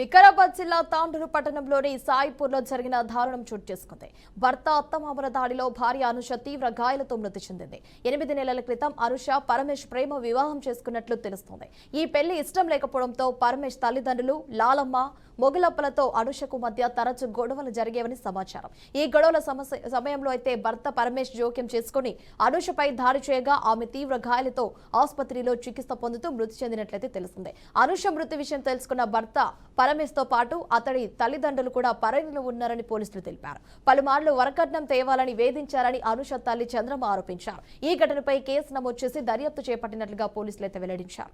వికారాబాద్ జిల్లా తాండూరు పట్టణంలోని సాయిపూర్లో జరిగిన దారుణం చోటు చేసుకుంది. భర్త అత్తమామల దాడిలో భార్య అనుష తీవ్ర గాయాలతో మృతి చెందింది. 8 నెలల క్రితం అనుష పరమేష్ ప్రేమ వివాహం చేసుకున్నట్లు తెలుస్తోంది. ఈ పెళ్లి ఇష్టం లేకపోవడంతో పరమేష్ తల్లిదండ్రులు లాలమ్మ మొగులప్పలతో అనుషకు మధ్య తరచు గొడవలు జరిగేవని సమాచారం. ఈ గొడవల సమయంలో అయితే భర్త పరమేష్ జోక్యం చేసుకుని అనుషపై దాడి చేయగా ఆమె తీవ్ర గాయాలతో ఆసుపత్రిలో చికిత్స పొందుతూ మృతి చెందినట్లయితే తెలిసింది. అనుష మృతి విషయం తెలుసుకున్న భర్త పరమేష్ తో పాటు అతడి తల్లిదండ్రులు కూడా పరారీలో ఉన్నారని పోలీసులు తెలిపారు. పలుమార్లు వరకట్నం తేవాలని వేధించారని అనుష తల్లి చంద్రమ్మ ఆరోపించారు. ఈ ఘటనపై కేసు నమోదు చేసి దర్యాప్తు చేపట్టినట్లుగా పోలీసులు అయితే వెల్లడించారు.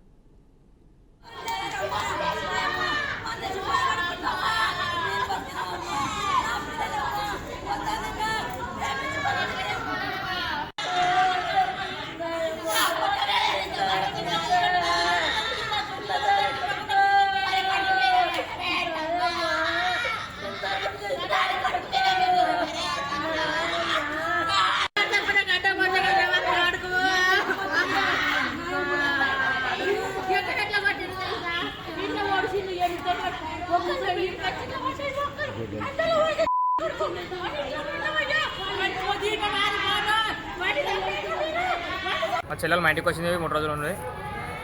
మా చెల్లెలు మా ఇంటికి వచ్చింది 3 రోజులు ఉంది.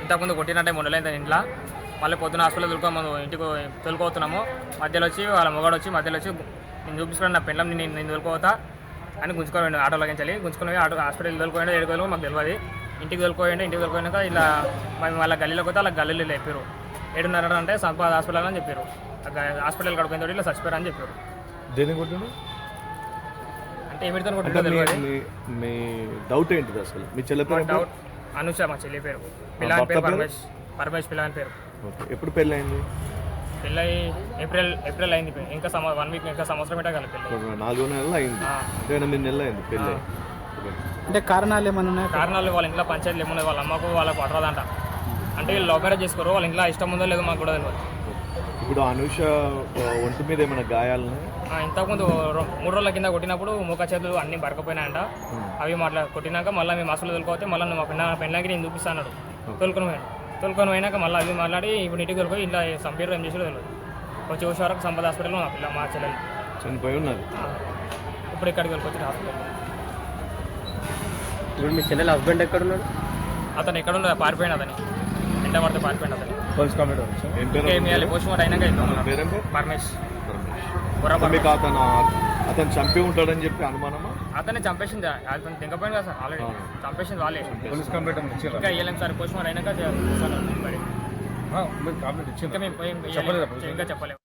ఇంతకుముందు కొట్టినట్టే ఉండలేదు ఇంట్లో. మళ్ళీ పొద్దున హాస్పిటల్ ఇంటికి తొలుకోతున్నాము. మధ్యలో వచ్చి వాళ్ళ మొగాడు వచ్చి మధ్యలో వచ్చి నేను చూపించుకుని నా పెళ్ళం నేను తొలుకోతా అని గుంజుకోండి. ఆటోలోకి వెళ్ళి గుంజుకుని హాస్పిటల్ తొలుకోండి. ఏడుకోవాలి మాకు తెలియదు. ఇంటికి తొలుకోయినాక ఇలా మేము వాళ్ళ గల్లీలోకి పోతే వాళ్ళ గల్లీలో లేపారు. 7:30 అంటే సంపాద హాస్పిటల్ అని చెప్పారు. హాస్పిటల్ కడుపుని తోటి ఇలా చచ్చిపోయారు అని చెప్పారు. దేని కొట్టిండు అంటే ఏమిటితో కొట్టిందో మీ డౌట్ ఏంటిది అసలు? మీ చెల్లి డౌట్ అనుష మా చెల్లి పేరు. పిల్లని పేరు పరమేష్ పిల్లని పేరు. ఎప్పుడు పెళ్ళి అయింది? పెళ్ళి ఏప్రిల్ అయింది. ఇంకా 1 వీక్ ఇంకా సంవత్సరం ఏంటో కదా పెళ్ళి. 4 నెలలు అయింది. 8 నెలలు అయింది పెళ్ళి. అంటే కారణాలు ఏమన్నా ఉన్నాయి? కారణాలు వాళ్ళ ఇంట్లో పంచాయతీలు ఏమున్నాయి. వాళ్ళ అమ్మకు వాళ్ళకు పడరాదంట. అంటే వీళ్ళు లవ్ మ్యారేజ్ చేసుకోరు. వాళ్ళ ఇంట్లో ఇష్టం ఉందో లేదో మాకు కూడా తెలియదు. ఇప్పుడు అనుష ఒంటి మీద ఏమైనా గాయాలని? ఇంతకుముందు 3 రోజుల కింద కొట్టినప్పుడు మూక చేతులు అన్ని బరకపోయినాయంట. అవి కొట్టినాక మళ్ళీ మేము అసలు తోలుకోతే మళ్ళీ మా పెళ్ళకి నేను చూపిస్తాను. తోలుకొని పోయినాక మళ్ళీ అవి మాట్లాడి ఇప్పుడు ఇంటికి తోలుకొని ఇంట్లో సంపేరు ఏం చేసాడో తెలియదు. వచ్చి వరకు సంపద హాస్పిటల్లో మా చెల్లెలు చనిపోయి ఉన్నది. ఇప్పుడు ఇక్కడికి వెళ్ళి హాస్పిటల్. ఇప్పుడు మీ చెల్లెల హస్బెండ్ ఎక్కడ ఉన్నాడు? అతను ఎక్కడ ఉండదు, పారిపోయిన అతని ఎంట పడితే పారిపోయిన అతను. పోస్ట్ మార్టం అయినాక పరమేష్. అతను చంపి ఉంటాడని చెప్పి అనుమానమా? అతన్ని చంపేసింది. అతను దింకపోయింది కదా సార్, ఆల్రెడీ చంపేసింది వాళ్ళే. ఇంకా వెళ్ళాం సార్, పోస్ట్ మార్టం అయినాక ఇంకా మేము ఇంకా చెప్పలేము.